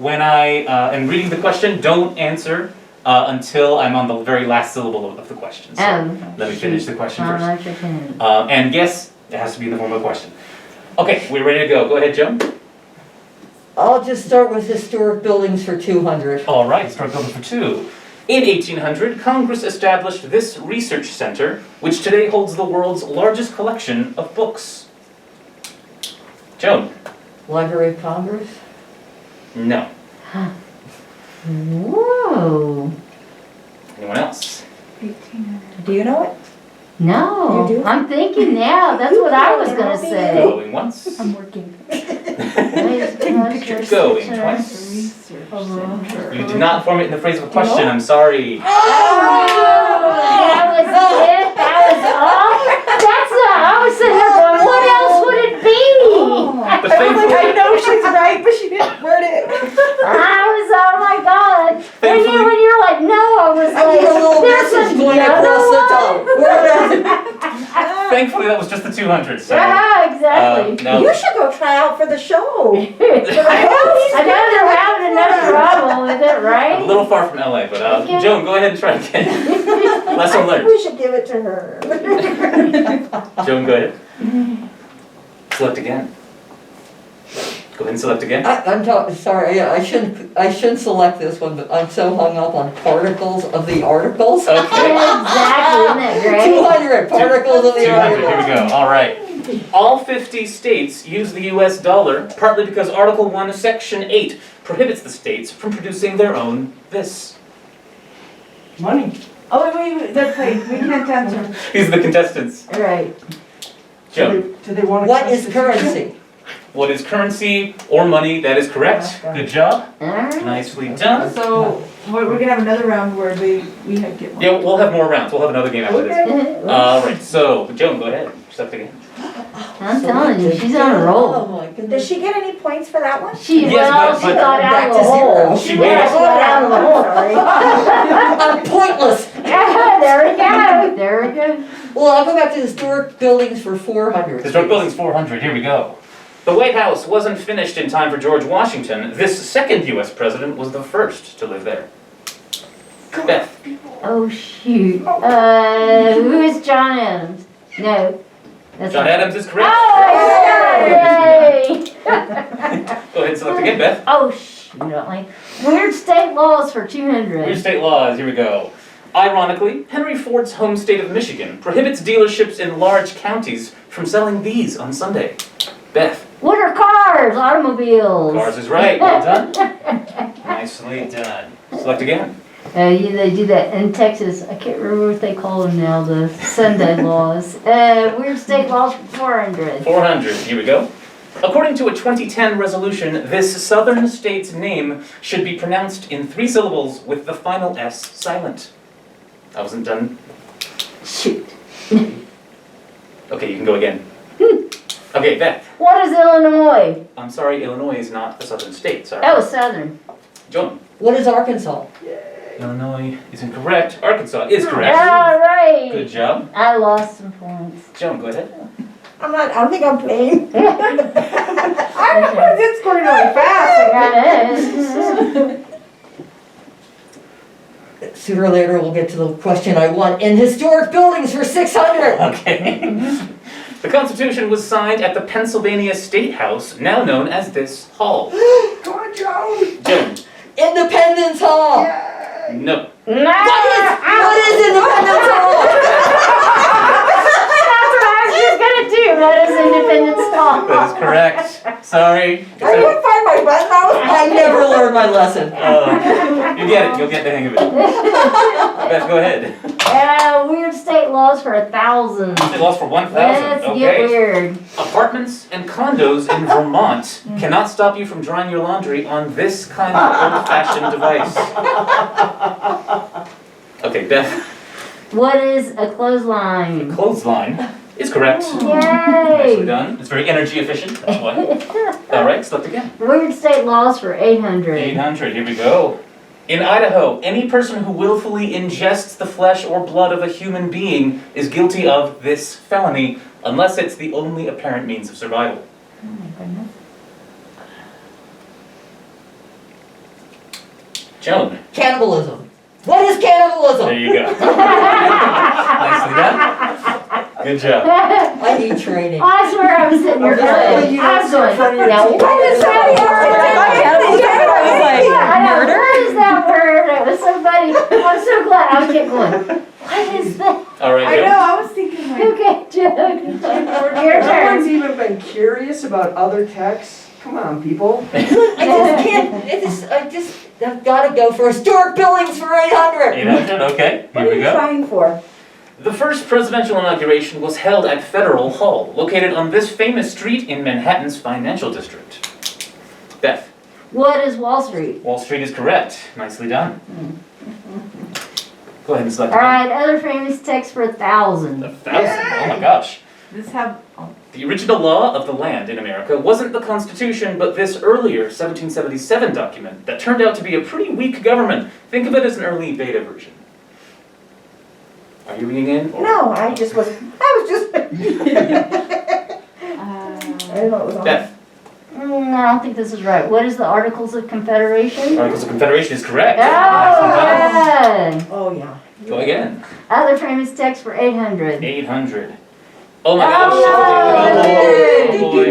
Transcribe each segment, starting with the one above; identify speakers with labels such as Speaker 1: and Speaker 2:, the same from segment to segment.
Speaker 1: when I am reading the question, don't answer until I'm on the very last syllable of the question. So let me finish the question first. And yes, it has to be in the form of a question. Okay, we're ready to go. Go ahead, Joan.
Speaker 2: I'll just start with historic buildings for 200.
Speaker 1: All right, historic buildings for 2. In 1800, Congress established this research center, which today holds the world's largest collection of books. Joan.
Speaker 2: Library of Congress?
Speaker 1: No.
Speaker 3: Whoa.
Speaker 1: Anyone else?
Speaker 4: 1800. Do you know it?
Speaker 3: No.
Speaker 4: You do?
Speaker 3: I'm thinking now. That's what I was going to say.
Speaker 1: Going once.
Speaker 4: I'm working.
Speaker 1: Going twice. You did not form it in the phrase of a question, I'm sorry.
Speaker 3: Oh, that was it. That was all. That's not. I was sitting there going, what else would it be?
Speaker 1: But thankfully,
Speaker 4: I know she's right, but she didn't word it.
Speaker 3: I was, oh my God. When
Speaker 1: Thankfully-
Speaker 3: you're like, no, I was
Speaker 2: I need a little
Speaker 3: like, there's
Speaker 2: message going across the top.
Speaker 1: thankfully that was just the 200. So,
Speaker 3: Yeah, exactly.
Speaker 1: no.
Speaker 4: You should go try out for the show.
Speaker 3: I know they're having enough trouble with it,
Speaker 1: A
Speaker 3: right?
Speaker 1: little far from LA, but
Speaker 3: Okay.
Speaker 1: Joan, go ahead and try again.
Speaker 4: I
Speaker 1: Lesson
Speaker 4: think
Speaker 1: learned.
Speaker 4: we should give it to her.
Speaker 1: Joan, go ahead. Select again. Go ahead and select again.
Speaker 2: Sorry, yeah, I shouldn't select this one, but I'm so hung up on particles of the articles.
Speaker 1: Okay.
Speaker 3: Exactly, isn't that great?
Speaker 2: 200 particles of the
Speaker 1: 200,
Speaker 2: articles.
Speaker 1: here we go. All right. All 50 states use the US dollar, partly because Article 1, Section 8 prohibits the states from producing their own this.
Speaker 5: Money.
Speaker 4: Oh, wait, they're playing. We can't answer.
Speaker 1: These are the contestants.
Speaker 3: Right.
Speaker 1: Joan,
Speaker 5: Do they want to?
Speaker 2: What is currency?
Speaker 1: what is currency or money? That is correct. Good job.
Speaker 3: All right.
Speaker 1: Nicely done.
Speaker 4: So, we're gonna have another round where we have to get one.
Speaker 1: Yeah, we'll have more rounds. We'll have another game after this.
Speaker 4: Okay.
Speaker 1: All right, so Joan, go ahead. Select again.
Speaker 3: I'm telling you, she's on a
Speaker 2: Oh
Speaker 3: roll.
Speaker 2: my
Speaker 4: Did
Speaker 2: goodness.
Speaker 4: she get any points for that one?
Speaker 3: She,
Speaker 1: Yes,
Speaker 3: well,
Speaker 1: but-
Speaker 3: she got out
Speaker 2: Back
Speaker 3: of
Speaker 2: to
Speaker 3: the hole.
Speaker 2: zero.
Speaker 1: She
Speaker 3: Yeah,
Speaker 1: made
Speaker 3: she got out of the hole. Sorry.
Speaker 2: I'm pointless.
Speaker 3: There we go. There we go.
Speaker 2: Well, I'll go back to historic buildings for 400.
Speaker 1: Historic buildings 400, here we go. The White House wasn't finished in time for George Washington. This second US president was the first to live there. Beth.
Speaker 3: Oh, shoot. Who is John Adams? No. That's
Speaker 1: John
Speaker 3: not-
Speaker 1: Adams is correct.
Speaker 3: Oh, yay!
Speaker 1: Go ahead and select again, Beth.
Speaker 3: Oh, shoot. Like, weird state laws for 200.
Speaker 1: Weird state laws, here we go. Ironically, Henry Ford's home state of Michigan prohibits dealerships in large counties from selling these on Sunday. Beth.
Speaker 3: What are cars? Automobiles.
Speaker 1: Cars is right. Well done. Nicely done. Select again.
Speaker 3: Yeah, they do that in Texas. I can't remember what they call them now, the Sunday laws. Weird state laws for 400.
Speaker 1: 400, here we go. According to a 2010 resolution, this southern state's name should be pronounced in 3 syllables with the final S silent. I wasn't done.
Speaker 3: Shoot.
Speaker 1: Okay, you can go again. Okay, Beth.
Speaker 3: What is Illinois?
Speaker 1: I'm sorry, Illinois is not a southern state, sorry.
Speaker 3: Oh, southern.
Speaker 1: Joan.
Speaker 2: What is Arkansas?
Speaker 1: Illinois is incorrect. Arkansas is correct.
Speaker 3: All right.
Speaker 1: Good job.
Speaker 3: I lost some points.
Speaker 1: Joan, go ahead.
Speaker 4: I don't think I'm playing. It's going really fast.
Speaker 3: Got it.
Speaker 2: Sooner or later, we'll get to the question I want. In historic buildings for 600.
Speaker 1: Okay. The Constitution was signed at the Pennsylvania State House, now known as this hall.
Speaker 5: Come on, Joan.
Speaker 1: Joan.
Speaker 2: Independence Hall.
Speaker 1: No.
Speaker 3: No.
Speaker 2: What is Independence Hall?
Speaker 3: That's what I was just gonna do. What is Independence Hall?
Speaker 1: That is correct. Sorry.
Speaker 4: I couldn't find my button.
Speaker 2: I never learned my lesson.
Speaker 1: You get it. You'll get the hang of it. Beth, go ahead.
Speaker 3: Weird state laws for 1,000.
Speaker 1: They lost for 1,000.
Speaker 3: Let's get
Speaker 1: Okay.
Speaker 3: weird.
Speaker 1: Apartments and condos in Vermont cannot stop you from drying your laundry on this kind of old-fashioned device. Okay, Beth.
Speaker 3: What is a clothesline?
Speaker 1: Clothesline is correct. Nicely
Speaker 3: Yay!
Speaker 1: done. It's very energy efficient. That's why. All right, select again.
Speaker 3: Weird state laws for 800.
Speaker 1: 800. Here we go. In Idaho, any person who willfully ingests the flesh or blood of a human being is guilty of this felony, unless it's the only apparent means of survival.
Speaker 3: Oh my goodness.
Speaker 1: Joan,
Speaker 2: Cannibalism. What is
Speaker 1: there
Speaker 2: cannibalism?
Speaker 1: you go. Nicely done. Good job.
Speaker 2: I need training.
Speaker 3: I swear I was sitting here going, I was going, now what is that word? I know, where is that word? It was so funny. I'm so glad. I was kept going, what is that?
Speaker 1: All right,
Speaker 4: I know,
Speaker 1: Joan.
Speaker 4: I was thinking like,
Speaker 3: Okay, Joe. Your
Speaker 5: No
Speaker 3: turn.
Speaker 5: one's even been curious about other texts. Come on, people.
Speaker 2: I just can't, I've gotta go for historic buildings for 800.
Speaker 1: 800, okay,
Speaker 4: what
Speaker 1: here
Speaker 4: are
Speaker 1: we
Speaker 4: you
Speaker 1: go.
Speaker 4: trying for?
Speaker 1: The first presidential inauguration was held at Federal Hall, located on this famous street in Manhattan's financial district. Beth,
Speaker 3: What is Wall Street?
Speaker 1: Wall Street is correct. Nicely done. Go ahead and select.
Speaker 3: All right, other famous text for 1,000.
Speaker 1: 1,000. Oh my gosh.
Speaker 4: This have,
Speaker 1: The original law of the land in America wasn't the Constitution, but this earlier 1777 document that turned out to be a pretty weak government. Think of it as an early beta version. Are you reading in? Or?
Speaker 6: No, I was just. I don't know what was on.
Speaker 1: Beth,
Speaker 3: I don't think this is right. What is the Articles of Confederation?
Speaker 1: Articles of Confederation is correct.
Speaker 3: Oh,
Speaker 1: Nicely done.
Speaker 3: good.
Speaker 6: Oh, yeah.
Speaker 1: Go again.
Speaker 3: Other famous text for 800.
Speaker 1: 800. Oh my gosh.
Speaker 3: Oh,
Speaker 1: Oh, boy.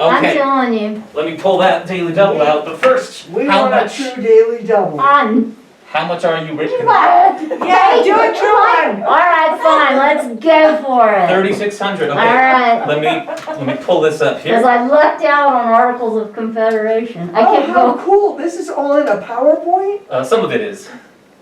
Speaker 3: I'm
Speaker 1: Okay,
Speaker 3: telling you.
Speaker 1: let me pull that daily double out, but first,
Speaker 5: We
Speaker 1: how
Speaker 5: want
Speaker 1: much?
Speaker 5: a true daily double.
Speaker 1: How much are you rich?
Speaker 3: What?
Speaker 6: Yeah, do a true one.
Speaker 3: All right, fine. Let's go for it.
Speaker 1: 3,600. Okay.
Speaker 3: All right.
Speaker 1: Let me pull this up
Speaker 3: Because
Speaker 1: here.
Speaker 3: I lucked out on Articles of Confederation. I
Speaker 5: Oh,
Speaker 3: kept
Speaker 5: how
Speaker 3: going.
Speaker 5: cool. This is all in a PowerPoint?
Speaker 1: Some of it is.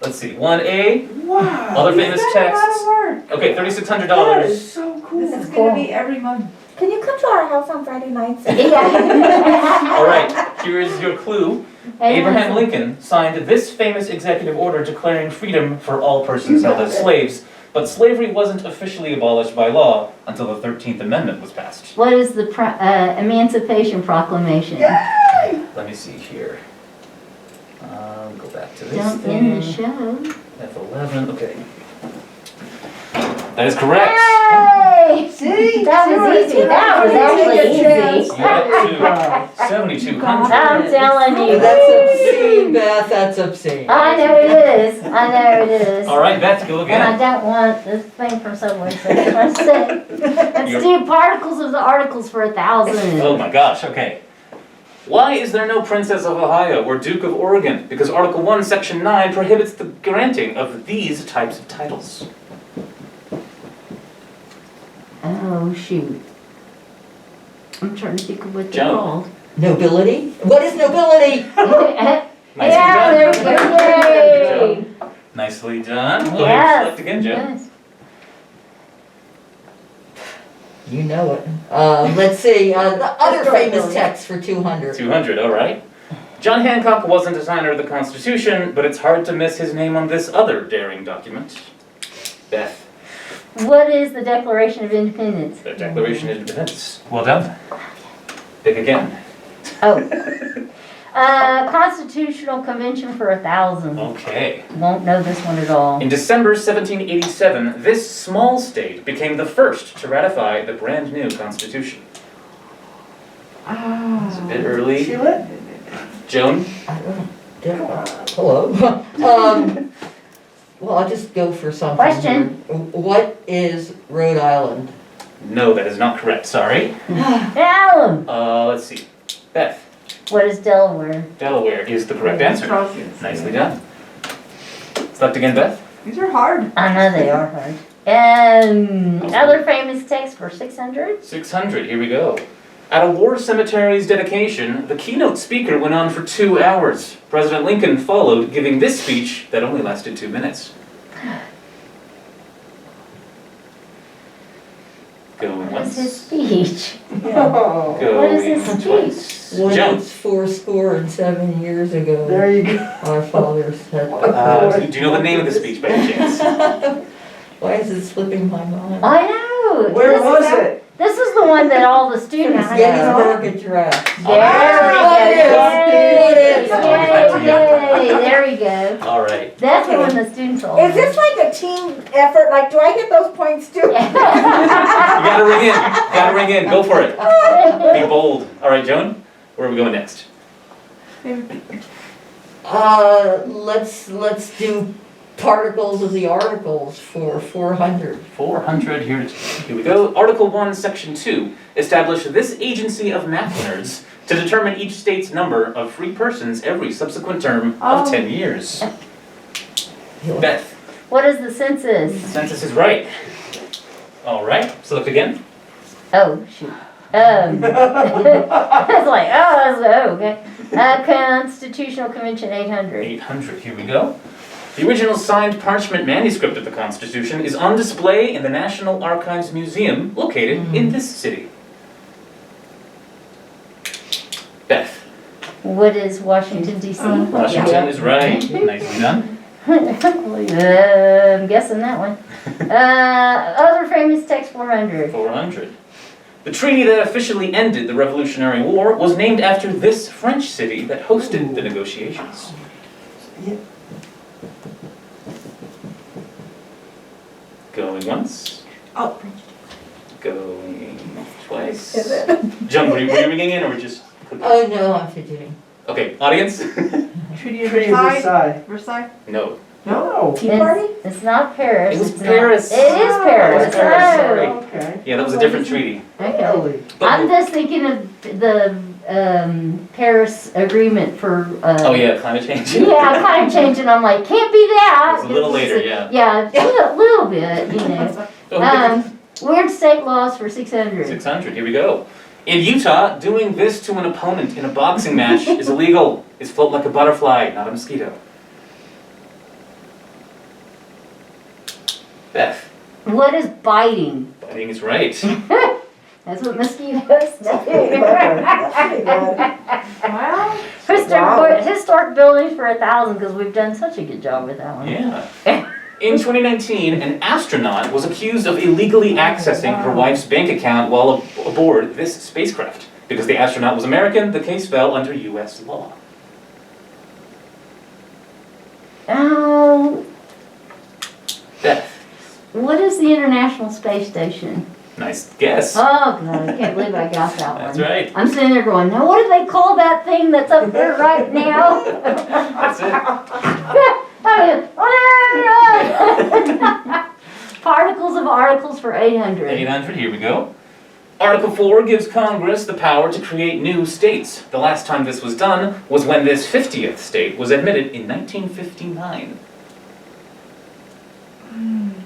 Speaker 1: Let's see. 1A.
Speaker 5: Wow.
Speaker 1: Other famous
Speaker 4: It's been a lot
Speaker 1: texts.
Speaker 4: of work.
Speaker 1: Okay,
Speaker 5: That
Speaker 1: $3,600.
Speaker 5: is so cool.
Speaker 4: This is
Speaker 6: cool.
Speaker 4: gonna be every month.
Speaker 6: Can you come to our house on Friday nights?
Speaker 3: Yeah.
Speaker 1: All right. Here is your clue. Abraham Lincoln signed this famous executive order declaring freedom for all persons held as slaves, but slavery wasn't officially abolished by law until the 13th Amendment was passed.
Speaker 3: What is the Emancipation Proclamation?
Speaker 1: Let me see here. Go back to this
Speaker 3: Don't end the
Speaker 1: thing.
Speaker 3: show.
Speaker 1: F11, okay. That is correct.
Speaker 3: Yay!
Speaker 5: See?
Speaker 3: That was easy. That was actually easy.
Speaker 1: You're up to 7,200.
Speaker 3: I'm telling you.
Speaker 2: That's obscene, Beth, that's obscene.
Speaker 3: I know it is. I know it is.
Speaker 1: All right, Beth, go
Speaker 3: And I
Speaker 1: again.
Speaker 3: don't want this thing from Subway, so let's do particles of the articles for 1,000.
Speaker 1: Oh my gosh, okay. Why is there no Princess of Ohio or Duke of Oregon? Because Article 1, Section 9 prohibits the granting of these types of titles.
Speaker 3: Oh, shoot. I'm trying to think of what they're
Speaker 1: Joan.
Speaker 3: called.
Speaker 2: Nobility? What is nobility?
Speaker 1: Nicely
Speaker 3: Yeah, there we
Speaker 1: done.
Speaker 3: go. Yay!
Speaker 1: Good job. Nicely done. Go ahead and
Speaker 3: Yes.
Speaker 1: select again, Joe.
Speaker 3: Yes.
Speaker 2: You know it. Let's see, the other
Speaker 6: Historic
Speaker 2: famous
Speaker 6: building.
Speaker 2: text for 200.
Speaker 1: 200, all right. John Hancock wasn't a signer of the Constitution, but it's hard to miss his name on this other daring document. Beth,
Speaker 3: What is the Declaration of Independence?
Speaker 1: the Declaration of Independence. Well done. Pick again.
Speaker 3: Oh. Constitutional Convention for 1,000.
Speaker 1: Okay.
Speaker 3: Won't know this one at all.
Speaker 1: In December 1787, this small state became the first to ratify the brand new Constitution. It's a bit early.
Speaker 5: Chile?
Speaker 1: Joan?
Speaker 2: I don't know. Hello. Well, I'll just go for something.
Speaker 3: Question.
Speaker 2: here. What is Rhode Island?
Speaker 1: No, that is not correct, sorry.
Speaker 3: Alan!
Speaker 1: Let's see. Beth,
Speaker 3: What is Delaware?
Speaker 1: Delaware is the correct answer.
Speaker 4: Atrocious.
Speaker 1: Nicely done. Select again, Beth.
Speaker 4: These are hard.
Speaker 3: I know they are hard. Other famous text for 600?
Speaker 1: 600, here we go. At a war cemetery's dedication, the keynote speaker went on for 2 hours. President Lincoln followed, giving this speech that only lasted 2 minutes. Going
Speaker 3: What's
Speaker 1: once.
Speaker 3: his speech?
Speaker 5: Oh,
Speaker 3: What is his
Speaker 1: Going
Speaker 3: speech?
Speaker 1: twice. Joan.
Speaker 2: Once 407 years ago,
Speaker 5: there you go.
Speaker 2: our father said.
Speaker 1: Do you know the name of the speech by any chance?
Speaker 2: Why is it slipping my mind?
Speaker 3: I know!
Speaker 5: Where
Speaker 3: This is-
Speaker 5: was it?
Speaker 3: This is the one that all the students know.
Speaker 2: Gettysburg Address.
Speaker 3: There we
Speaker 2: It
Speaker 3: go.
Speaker 2: is.
Speaker 3: Yay, there we go.
Speaker 1: All right.
Speaker 3: That's the one the students all
Speaker 6: Is this like a team effort? Like, do I get those points too?
Speaker 1: You gotta ring in. Gotta ring in. Go for it. Be bold. All right, Joan, where are we going next?
Speaker 2: I Let's do particles of the articles for 400.
Speaker 1: 400, here we go. Article 1, Section 2. Establish this agency of math nerds to determine each state's number of free persons every subsequent term of 10 years. Beth.
Speaker 3: What is the census?
Speaker 1: The census is right. All right, select again.
Speaker 3: Oh, shoot. I was like, okay. Constitutional Convention 800.
Speaker 1: 800, here we go. The original signed parchment manuscript of the Constitution is on display in the National Archives Museum, located in this city. Beth.
Speaker 3: What is Washington, D.C.?
Speaker 1: Washington is right. Nicely done.
Speaker 3: I'm guessing that one. Other famous text 400.
Speaker 1: 400. The treaty that officially ended the Revolutionary War was named after this French city that hosted the negotiations. Going once.
Speaker 6: Oh.
Speaker 1: Going twice. John, were you ringing in or just clicking?
Speaker 2: Oh, no, I'm fidgeting.
Speaker 1: Okay, audience?
Speaker 4: Treaty of
Speaker 5: Treaty of
Speaker 4: Versailles.
Speaker 5: Versailles.
Speaker 4: Versailles?
Speaker 1: No.
Speaker 5: No.
Speaker 6: Tea party?
Speaker 3: It's not Paris.
Speaker 1: It was
Speaker 3: It's
Speaker 1: Paris.
Speaker 3: Not, it is Paris.
Speaker 1: It was Paris, sorry.
Speaker 5: Okay.
Speaker 1: Yeah, that was a different treaty.
Speaker 3: Okay.
Speaker 5: Really?
Speaker 3: I'm just thinking of the Paris Agreement for.
Speaker 1: Oh yeah, climate change.
Speaker 3: Yeah, climate change, and I'm like, can't be that.
Speaker 1: It's a little later, yeah.
Speaker 3: Yeah, a little bit, you know. Weird state laws for 600.
Speaker 1: 600, here we go. In Utah, doing this to an opponent in a boxing match is illegal. It's float like a butterfly, not a mosquito. Beth.
Speaker 3: What is biting?
Speaker 1: Biting is right.
Speaker 3: That's what mosquitoes do.
Speaker 4: Well,
Speaker 3: Historic buildings for 1,000, because we've done such a good job with that one.
Speaker 1: Yeah. In 2019, an astronaut was accused of illegally accessing her wife's bank account while aboard this spacecraft. Because the astronaut was American, the case fell under U.S. law.
Speaker 3: Oh,
Speaker 1: Beth.
Speaker 3: what is the International Space Station?
Speaker 1: Nice guess.
Speaker 3: Oh, God, I can't believe I got that one.
Speaker 1: That's right.
Speaker 3: I'm sitting there going, now what do they call that thing that's up there right now?
Speaker 1: That's it.
Speaker 3: Particles of articles for 800.
Speaker 1: 800, here we go. Article 4 gives Congress the power to create new states. The last time this was done was when this 50th state was admitted in 1959.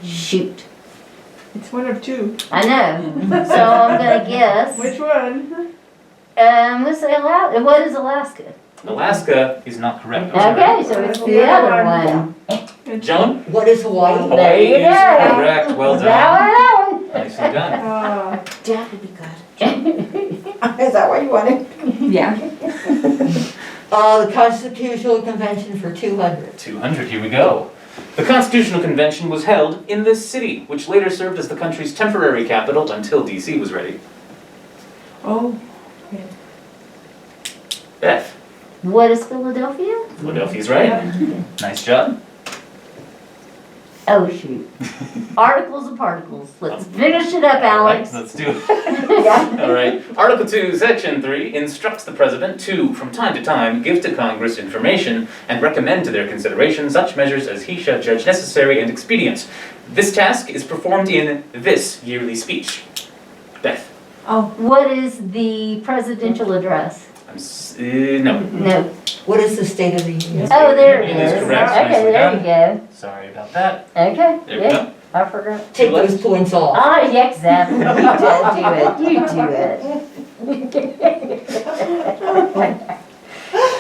Speaker 3: Shoot.
Speaker 4: it's one of two.
Speaker 3: I know. So I'm going to guess.
Speaker 4: Which one?
Speaker 3: Let's say Alaska. What is Alaska?
Speaker 1: Alaska is not correct.
Speaker 3: Okay, so it's the other one.
Speaker 1: Joan?
Speaker 2: What is Hawaii?
Speaker 1: Hawaii
Speaker 3: you
Speaker 1: is
Speaker 3: go.
Speaker 1: correct. Well done.
Speaker 3: That one.
Speaker 1: Nicely done.
Speaker 6: That would be good. Is that what you wanted?
Speaker 4: Yeah.
Speaker 2: The Constitutional Convention for 200.
Speaker 1: 200, here we go. The Constitutional Convention was held in this city, which later served as the country's temporary capital until D.C. was ready.
Speaker 4: Oh.
Speaker 1: Beth?
Speaker 3: What is Philadelphia?
Speaker 1: Philadelphia's right. Nice job.
Speaker 3: Oh, shoot. Articles of particles. Let's finish it up, Alex.
Speaker 1: All right, let's do it. All right. Article 2, Section 3 instructs the President to, from time to time, give to Congress information and recommend to their consideration such measures as he shall judge necessary and expedient. This task is performed in this yearly speech. Beth?
Speaker 4: Oh.
Speaker 3: What is the presidential address?
Speaker 1: No.
Speaker 3: No.
Speaker 2: What is the State of the Union?
Speaker 3: Oh, there it
Speaker 1: It is
Speaker 3: is.
Speaker 1: correct.
Speaker 3: Okay,
Speaker 1: Nicely
Speaker 3: there
Speaker 1: done.
Speaker 3: you go.
Speaker 1: Sorry about that.
Speaker 3: Okay,
Speaker 1: There we
Speaker 3: yeah,
Speaker 1: go.
Speaker 3: I forgot.
Speaker 2: Take those points off.
Speaker 3: Ah, yeah, exactly. You do it.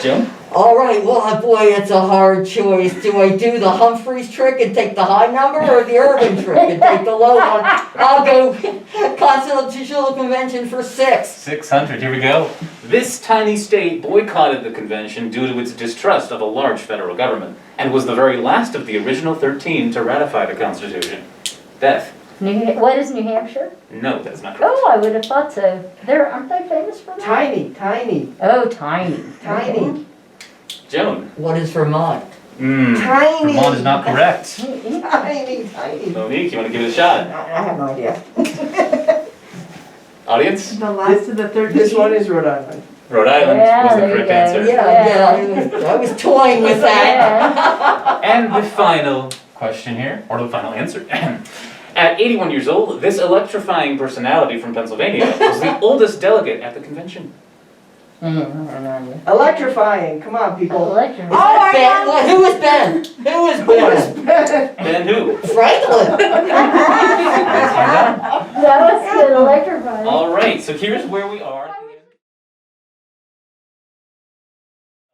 Speaker 1: Joan?
Speaker 2: All right, well, boy, it's a hard choice. Do I do the Humphreys trick and take the high number or the Irvin trick and take the low one? I'll go Constitutional Convention for 6.
Speaker 1: 600, here we go. This tiny state boycotted the convention due to its distrust of a large federal government, and was the very last of the original 13 to ratify the Constitution. Beth?
Speaker 3: What is New Hampshire?
Speaker 1: No, that's not correct.
Speaker 3: Oh, I would have thought so. Aren't they famous for that?
Speaker 5: Tiny, tiny,
Speaker 3: Oh, tiny.
Speaker 5: tiny,
Speaker 1: Joan?
Speaker 2: What is Vermont?
Speaker 5: tiny.
Speaker 1: Vermont is not correct.
Speaker 5: Tiny, tiny.
Speaker 1: Monique, you want to give it a shot?
Speaker 6: I have no idea.
Speaker 1: Audience?
Speaker 4: The last of the 13.
Speaker 5: This one is Rhode Island.
Speaker 1: Rhode Island was the
Speaker 3: there you
Speaker 1: correct
Speaker 3: go.
Speaker 1: answer.
Speaker 2: I was toying with that.
Speaker 3: Yeah.
Speaker 1: And the final question here, or the final answer. At 81 years old, this electrifying personality from Pennsylvania was the oldest delegate at the convention.
Speaker 5: Electrifying, come on, people.
Speaker 3: Electric.
Speaker 2: Ben, who is Ben? Who is Ben?
Speaker 1: Ben who?
Speaker 2: Franklin.
Speaker 3: That was good, electrifying.
Speaker 1: All right, so here's where we are.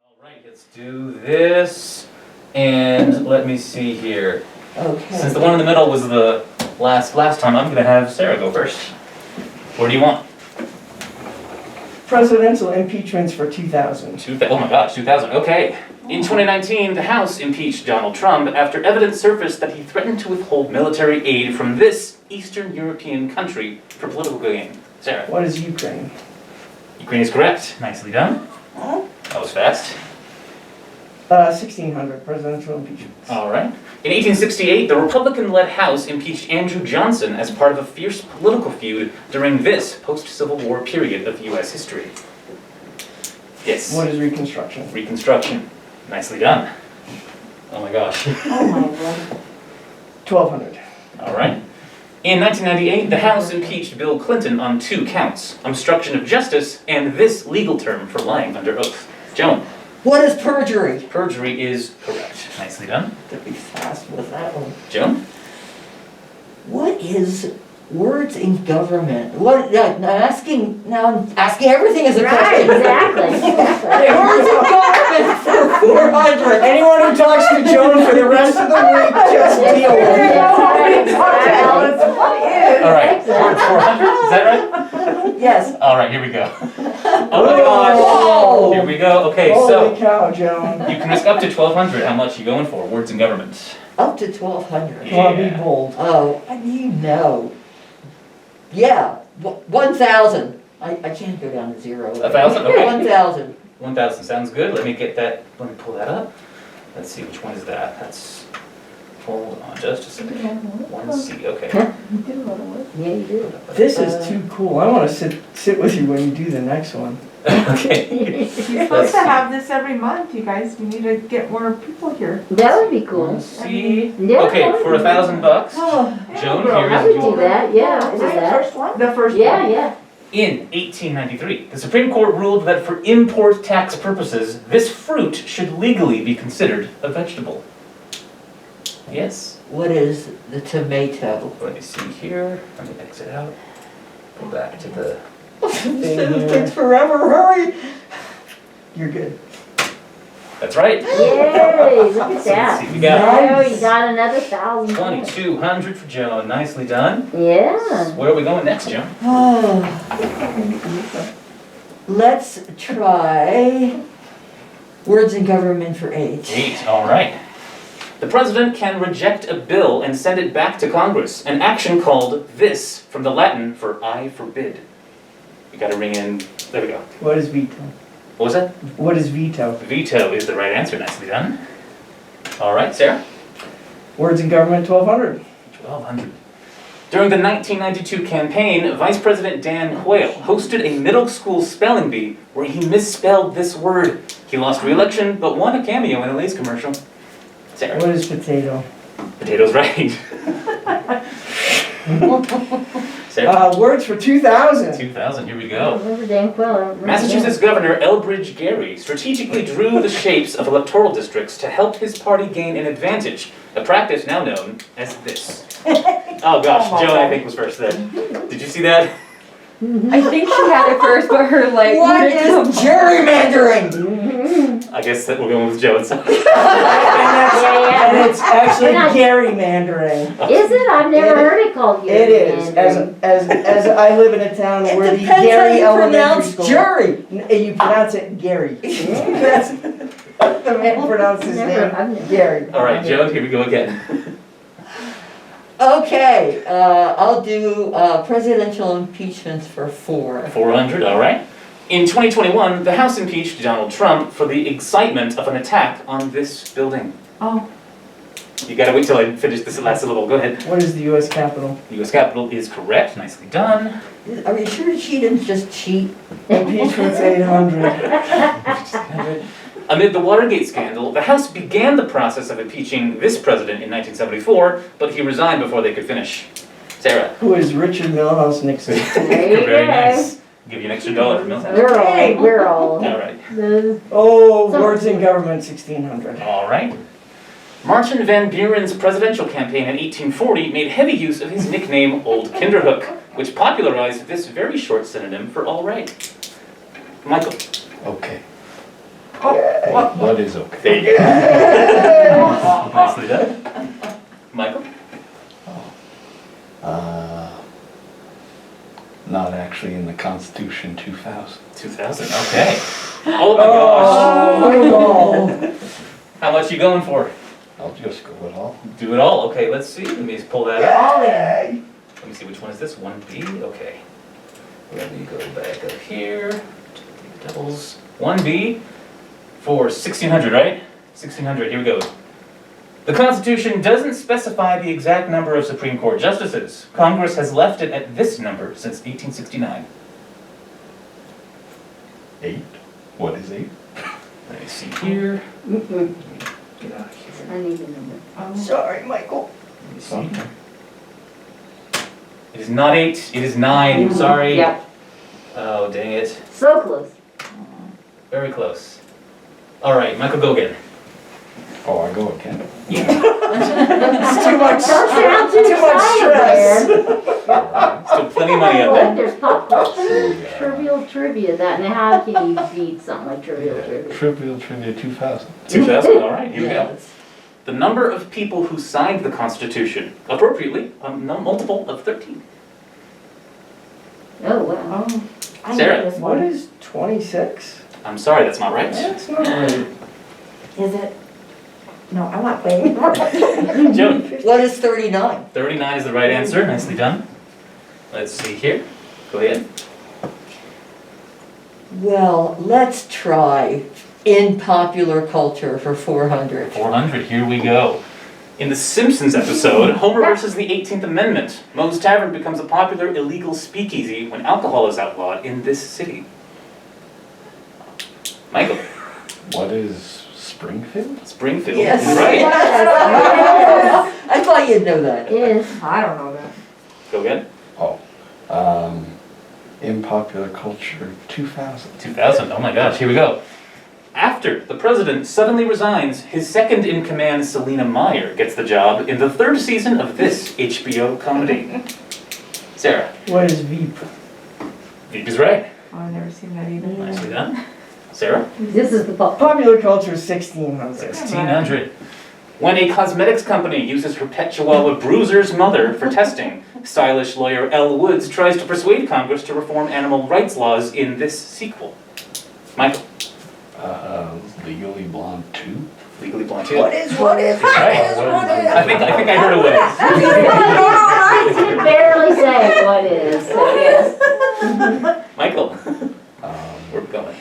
Speaker 1: All right, let's do this. And let me see here.
Speaker 2: Okay.
Speaker 1: Since the one in the middle was the last time, I'm going to have Sarah go first. What do you want?
Speaker 5: Presidential impeachments for 2000.
Speaker 1: Oh my gosh, 2000. Okay. In 2019, the House impeached Donald Trump after evidence surfaced that he threatened to withhold military aid from this Eastern European country for political gain. Sarah.
Speaker 5: What is Ukraine?
Speaker 1: Ukraine is correct. Nicely done. That was fast.
Speaker 5: 1600 presidential impeachments.
Speaker 1: All right. In 1868, the Republican-led House impeached Andrew Johnson as part of a fierce political feud during this post-Civil War period of U.S. history. Yes.
Speaker 5: What is Reconstruction?
Speaker 1: Reconstruction. Nicely done. Oh my gosh.
Speaker 6: Oh my God.
Speaker 5: 1200.
Speaker 1: All right. In 1998, the House impeached Bill Clinton on 2 counts: obstruction of justice and this legal term for lying under oath. Joan.
Speaker 2: What is perjury?
Speaker 1: Perjury is correct. Nicely done.
Speaker 2: To be fast with that one.
Speaker 1: Joan.
Speaker 2: What is words in government? What? I'm asking everything as a
Speaker 3: Right,
Speaker 2: question.
Speaker 3: exactly.
Speaker 2: Words in government for 400.
Speaker 5: Anyone who talks to Joan for the rest of the week, just deal with it.
Speaker 1: All right. Words 400. Is that right?
Speaker 2: Yes.
Speaker 1: All right. Here we go. Oh my gosh.
Speaker 2: Whoa.
Speaker 1: Here we go. Okay.
Speaker 5: Holy
Speaker 1: So
Speaker 5: cow, Joan.
Speaker 1: you can risk up to 1,200. How much are you going for? Words in government.
Speaker 2: Up to 1,200.
Speaker 5: Come on, be
Speaker 1: Yeah.
Speaker 5: bold.
Speaker 2: Oh, you know. Yeah, 1,000. I can't go down to 0.
Speaker 1: 1,000? Okay.
Speaker 2: 1,000.
Speaker 1: 1,000 sounds good. Let me get that. Let me pull that up. Let's see, which one is that? That's. Hold on just a second. 1C. Okay.
Speaker 3: Yeah, you do.
Speaker 5: This is too cool. I want to sit with you when you do the next one.
Speaker 1: Okay.
Speaker 4: You're supposed to have this every month, you guys. We need to get more people here.
Speaker 3: That would be cool.
Speaker 1: C.
Speaker 3: Yeah,
Speaker 1: Okay,
Speaker 3: that would
Speaker 1: for
Speaker 3: be
Speaker 1: $1,000 bucks.
Speaker 2: Oh,
Speaker 1: Joan,
Speaker 3: cool.
Speaker 1: here
Speaker 3: I
Speaker 1: is
Speaker 3: would do
Speaker 1: your.
Speaker 3: that, yeah, I
Speaker 6: Is
Speaker 3: would do
Speaker 6: that the
Speaker 3: that.
Speaker 6: first one?
Speaker 4: The first
Speaker 3: Yeah,
Speaker 4: one.
Speaker 3: yeah.
Speaker 1: In 1893, the Supreme Court ruled that for import tax purposes, this fruit should legally be considered a vegetable. Yes.
Speaker 2: what is the tomato?
Speaker 1: Let me see here. Let me exit out. Go back to the.
Speaker 2: This takes forever, hurry!
Speaker 5: You're good.
Speaker 1: That's right.
Speaker 3: Yay, look at
Speaker 1: Let's
Speaker 3: that.
Speaker 1: see, we got
Speaker 3: Oh, you got another 1,000.
Speaker 1: 2,200 for Joan. Nicely done.
Speaker 3: Yeah.
Speaker 1: Where are we going next, Joan?
Speaker 2: Let's try words in government for 8.
Speaker 1: 8. All right. The president can reject a bill and send it back to Congress, an action called this, from the Latin for I forbid. We gotta ring in, there we go.
Speaker 5: What is veto?
Speaker 1: What was that?
Speaker 5: What is veto?
Speaker 1: Veto is the right answer, nicely done. All right, Sarah?
Speaker 5: Words in government 1,200.
Speaker 1: 1,200. During the 1992 campaign, Vice President Dan Quayle hosted a middle school spelling bee where he misspelled this word. He lost re-election, but won a cameo in a Lay's commercial. Sarah?
Speaker 5: What is potato?
Speaker 1: Potatoes right. Sarah?
Speaker 5: Words for 2,000.
Speaker 1: 2,000, here we go.
Speaker 3: Remember Dan Quiller.
Speaker 1: Massachusetts Governor Elbridge Gerry strategically drew the shapes of electoral districts to help his party gain an advantage, a practice now known as this. Oh gosh, Joan I think was first then. Did you see that?
Speaker 7: I think she had it first, but her like.
Speaker 2: What is gerrymandering?
Speaker 1: I guess that we're going with Joan. So.
Speaker 5: And it's actually gerrymandering.
Speaker 3: Is it? I've never heard it called
Speaker 5: It is. As I live in a town where the
Speaker 2: Depends how
Speaker 5: Gary
Speaker 2: you
Speaker 5: Elementary
Speaker 2: pronounce
Speaker 5: School.
Speaker 2: jury.
Speaker 5: You pronounce it Gary. That's the man pronounced his name. Gary.
Speaker 1: All right, Joan, here we go again.
Speaker 2: Okay, I'll do presidential impeachments for 4.
Speaker 1: 400, all right. In 2021, the House impeached Donald Trump for the excitement of an attack on this building.
Speaker 4: Oh,
Speaker 1: You gotta wait till I finish this last syllable. Go ahead.
Speaker 5: What is the US Capitol?
Speaker 1: U.S. Capitol is correct. Nicely done.
Speaker 2: Are you sure she didn't just cheat?
Speaker 5: Impeachment's 800.
Speaker 1: Amid the Watergate scandal, the House began the process of impeaching this president in 1974, but he resigned before they could finish. Sarah.
Speaker 5: Who is Richard Milhouse Nixon?
Speaker 3: There you
Speaker 1: Very
Speaker 3: go.
Speaker 1: nice. Give you an extra $1 for Milton.
Speaker 3: We're all.
Speaker 1: All right.
Speaker 5: Oh, words in government 1600.
Speaker 1: All right. Martin Van Buren's presidential campaign in 1840 made heavy use of his nickname Old Kinderhook, which popularized this very short synonym for all right. Michael.
Speaker 8: Okay. What is okay?
Speaker 1: There you go. Nicely done. Michael.
Speaker 8: Not actually in the Constitution 2000.
Speaker 1: 2000. Okay. Oh my gosh.
Speaker 5: Oh,
Speaker 1: How much you going for?
Speaker 8: I'll just go with all.
Speaker 1: Do it all. Okay. Let's see. Let me just pull that up.
Speaker 6: All in.
Speaker 1: Let me see, which one is this? 1B? Okay. Let me go back up here. Doubles. 1B for 1600, right? 1600, here we go. The Constitution doesn't specify the exact number of Supreme Court justices. Congress has left it at this number since 1869.
Speaker 8: 8. What is 8?
Speaker 1: Let me see here.
Speaker 3: Mm-mm.
Speaker 1: Get out of here.
Speaker 3: I need a number.
Speaker 5: sorry, Michael.
Speaker 1: Let me see. It is not 8, it is 9. Sorry.
Speaker 3: Yep.
Speaker 1: Oh, dang it.
Speaker 3: So close.
Speaker 1: Very close. All right, Michael, go again.
Speaker 8: Oh, I go again.
Speaker 5: It's too much.
Speaker 3: Don't sound too
Speaker 5: stress.
Speaker 1: Still plenty of money out
Speaker 3: Look,
Speaker 1: there.
Speaker 3: there's pop culture, trivial trivia. That now how can you beat something like trivial trivia?
Speaker 8: Trivial Trivia 2000.
Speaker 1: 2000, all right, here we go.
Speaker 2: Yes.
Speaker 1: The number of people who signed the Constitution, appropriately, a multiple of 13.
Speaker 3: Oh wow.
Speaker 6: Oh, I
Speaker 1: Sarah.
Speaker 6: know this
Speaker 5: What
Speaker 6: one.
Speaker 5: is 26?
Speaker 1: I'm sorry, that's not right.
Speaker 5: That's not right.
Speaker 6: Is it? No, I'm not playing anymore.
Speaker 1: Joan,
Speaker 2: What is 39?
Speaker 1: 39 is the right answer. Nicely done. Let's see here. Go ahead.
Speaker 2: Well, let's try in popular culture for 400.
Speaker 1: 400, here we go. In the Simpsons episode, Homer versus the 18th Amendment, Moe's Tavern becomes a popular illegal speakeasy when alcohol is outlawed in this city. Michael.
Speaker 8: What is Springfield?
Speaker 1: Springfield
Speaker 2: Yes.
Speaker 1: is right.
Speaker 2: I thought you'd know that.
Speaker 3: It is.
Speaker 6: I don't know that.
Speaker 1: Go again.
Speaker 8: Oh. In popular culture 2000.
Speaker 1: 2000, oh my gosh, here we go. After the president suddenly resigns, his second-in-command, Selena Meyer, gets the job in the 3rd season of this HBO comedy. Sarah.
Speaker 5: What is Veep?
Speaker 1: Veep is right.
Speaker 4: Oh, I've never seen that either.
Speaker 1: Nicely done. Sarah.
Speaker 3: This is the pop.
Speaker 5: Popular culture 1600.
Speaker 1: 1600. When a cosmetics company uses her pet chihuahua Bruiser's mother for testing, stylish lawyer Elle Woods tries to persuade Congress to reform animal rights laws in this sequel. Michael.
Speaker 8: Legally Blonde 2.
Speaker 1: Legally Blonde 2.
Speaker 6: What is?
Speaker 1: Right. I think I heard a what
Speaker 3: I can barely say what is. So yes.
Speaker 1: is. Michael. We're going.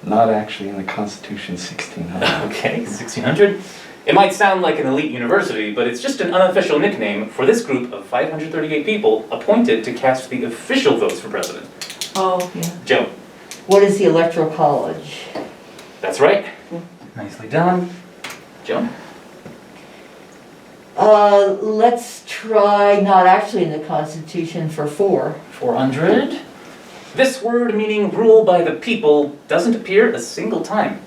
Speaker 8: Not actually in the Constitution 1600.
Speaker 1: Okay, 1600. It might sound like an elite university, but it's just an unofficial nickname for this group of 538 people appointed to cast the official votes for president.
Speaker 4: Oh, yeah.
Speaker 1: Joan.
Speaker 2: What is the Electoral College?
Speaker 1: That's right. Nicely done. Joan.
Speaker 2: Let's try not actually in the Constitution for 4.
Speaker 1: 400. This word meaning rule by the people doesn't appear a single time.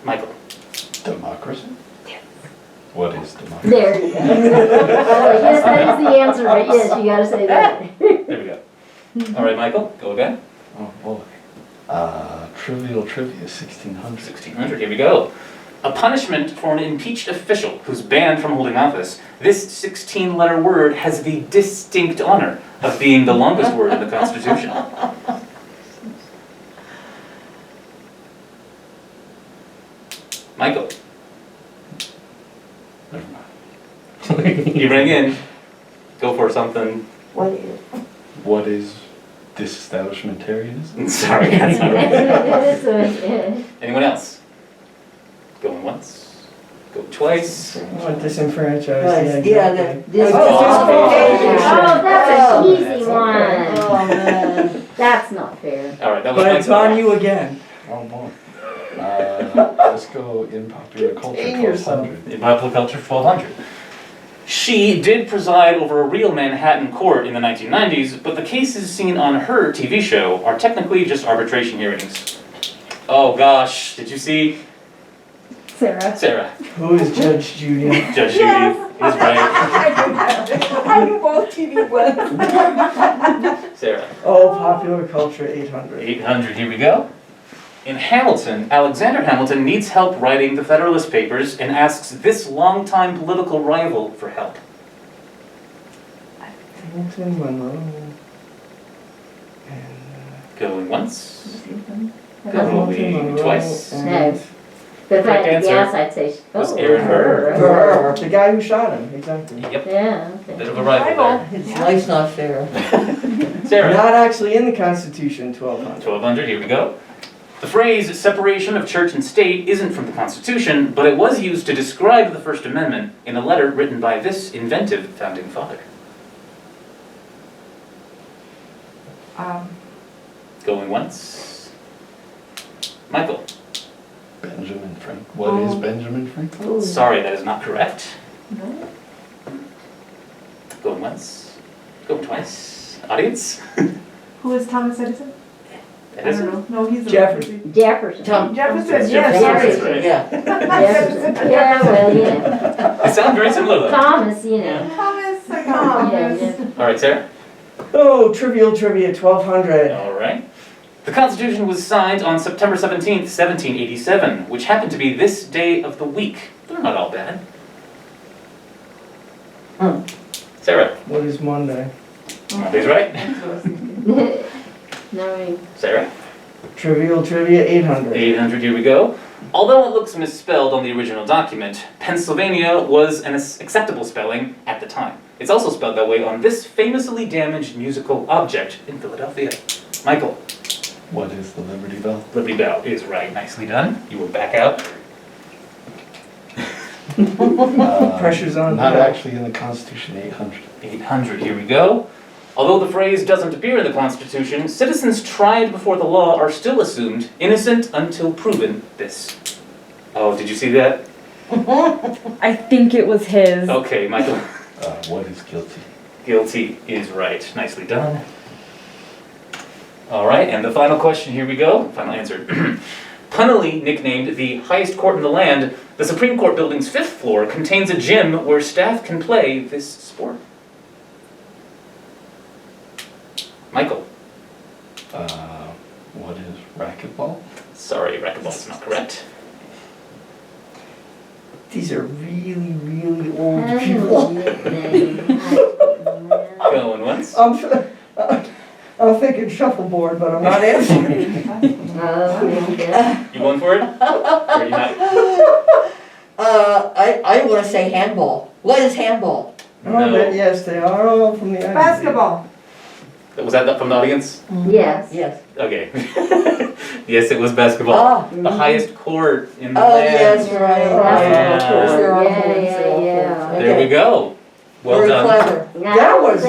Speaker 1: Michael.
Speaker 8: Democracy? What is democracy?
Speaker 3: There. Oh, yes, that is the answer, but yes, you gotta say that.
Speaker 1: There we go. All right, Michael, go again.
Speaker 8: Oh boy. Trivial Trivia 1600.
Speaker 1: 1600, here we go. A punishment for an impeached official who's banned from holding office. This 16-letter word has the distinct honor of being the longest word in the Constitution. Michael.
Speaker 8: Never mind.
Speaker 1: You bring in. Go for something.
Speaker 6: What is?
Speaker 8: What is disestablishmentarianism?
Speaker 1: Sorry, that's not right.
Speaker 3: So,
Speaker 1: Anyone else? Going once. twice.
Speaker 5: Oh, disenfranchised,
Speaker 2: Yeah,
Speaker 5: exactly.
Speaker 2: that-
Speaker 3: Oh, that's an easy
Speaker 2: Oh,
Speaker 3: one.
Speaker 2: man.
Speaker 3: That's not fair.
Speaker 1: All right, that was
Speaker 5: But it's
Speaker 1: Michael.
Speaker 5: on you again.
Speaker 8: One more. Let's go in popular culture,
Speaker 5: Contain yourself.
Speaker 8: 1200.
Speaker 1: In popular culture, 1200. She did preside over a real Manhattan court in the 1990s, but the cases seen on her TV show are technically just arbitration hearings. Oh gosh, did you see?
Speaker 7: Sarah.
Speaker 1: Sarah,
Speaker 5: Who is Judge Judy?
Speaker 1: Judge Judy is right.
Speaker 6: I do both TV ones.
Speaker 1: Sarah.
Speaker 5: Oh, popular culture 800.
Speaker 1: 800, here we go. In Hamilton, Alexander Hamilton needs help writing the Federalist Papers and asks this longtime political rival for help.
Speaker 5: Hamilton, Monroe. And,
Speaker 1: Going once,
Speaker 5: Hamilton,
Speaker 1: going
Speaker 5: Monroe,
Speaker 1: twice.
Speaker 3: No. But if I had
Speaker 1: Correct
Speaker 3: to
Speaker 1: answer
Speaker 3: guess, I'd say.
Speaker 1: was Aaron Burr.
Speaker 5: Burr, the guy who shot him, exactly.
Speaker 1: Yep,
Speaker 3: Yeah, okay.
Speaker 1: bit of a rival
Speaker 2: His life's not fair.
Speaker 1: there. Sarah.
Speaker 5: Not actually in the Constitution, 1200.
Speaker 1: 1200, here we go. The phrase separation of church and state isn't from the Constitution, but it was used to describe the First Amendment in a letter written by this inventive founding father. Going once. Michael.
Speaker 8: Benjamin Franklin. What is Benjamin Franklin?
Speaker 3: Ooh.
Speaker 1: Sorry, that is not correct. Going once. Going twice. Audience?
Speaker 4: Who is Thomas Edison? I
Speaker 1: Edison?
Speaker 4: don't know. No, he's a
Speaker 5: Jefferson.
Speaker 3: Jefferson.
Speaker 2: Tom.
Speaker 4: Jefferson,
Speaker 1: Jefferson.
Speaker 4: yes,
Speaker 1: Jefferson.
Speaker 4: sorry.
Speaker 2: Yeah.
Speaker 3: Jefferson. Yeah, well, you know.
Speaker 1: They sound very similar though.
Speaker 3: Thomas, you know.
Speaker 4: Thomas, I
Speaker 3: Yeah,
Speaker 4: got Thomas.
Speaker 3: yeah.
Speaker 1: All right, Sarah.
Speaker 5: Oh, trivial trivia 1200.
Speaker 1: All right. The Constitution was signed on September 17th, 1787, which happened to be this day of the week. They're not all bad. Sarah.
Speaker 5: What is Monday?
Speaker 1: Monday's right.
Speaker 3: No,
Speaker 1: Sarah.
Speaker 5: Trivial trivia 800.
Speaker 1: 800, here we go. Although it looks misspelled on the original document, Pennsylvania was an acceptable spelling at the time. It's also spelled that way on this famously damaged musical object in Philadelphia. Michael.
Speaker 8: What is the Liberty Bell?
Speaker 1: Liberty Bell is right. Nicely done. You will back out.
Speaker 5: Pressure's on.
Speaker 8: Not actually in the Constitution, 800.
Speaker 1: 800, here we go. Although the phrase doesn't appear in the Constitution, citizens tried before the law are still assumed innocent until proven this. Oh, did you see that?
Speaker 7: I think it was his.
Speaker 1: Okay, Michael.
Speaker 8: What is guilty?
Speaker 1: Guilty is right. Nicely done. All right, and the final question, here we go. Final answer. Punnily nicknamed the highest court in the land, the Supreme Court building's 5th floor contains a gym where staff can play this sport. Michael.
Speaker 8: What is racquetball?
Speaker 1: Sorry, racquetball is not correct.
Speaker 5: These are really, really old people.
Speaker 1: Going once.
Speaker 5: I'm thinking shuffleboard, but I'm not answering.
Speaker 1: You going for it? Or you not?
Speaker 2: I want to say handball. What is handball?
Speaker 5: Oh, but yes, they are all from the IBC.
Speaker 4: Basketball.
Speaker 1: Was that from the audience?
Speaker 3: Yes.
Speaker 2: Yes.
Speaker 1: Okay. Yes, it was basketball.
Speaker 2: Ah.
Speaker 1: The highest court in the
Speaker 2: Oh,
Speaker 1: land.
Speaker 2: yes, right.
Speaker 1: Yeah.
Speaker 2: Of course, there are
Speaker 3: Yeah,
Speaker 2: points,
Speaker 3: yeah,
Speaker 2: so,
Speaker 3: yeah.
Speaker 2: okay.
Speaker 1: There we go. Well
Speaker 2: Very
Speaker 1: done.
Speaker 2: clever.
Speaker 5: That was-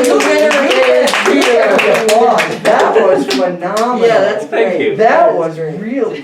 Speaker 2: The winner is here.
Speaker 5: That was phenomenal.
Speaker 2: Yeah, that's
Speaker 1: Thank
Speaker 2: great.
Speaker 1: you.
Speaker 5: That
Speaker 2: is
Speaker 5: was
Speaker 2: great.
Speaker 5: really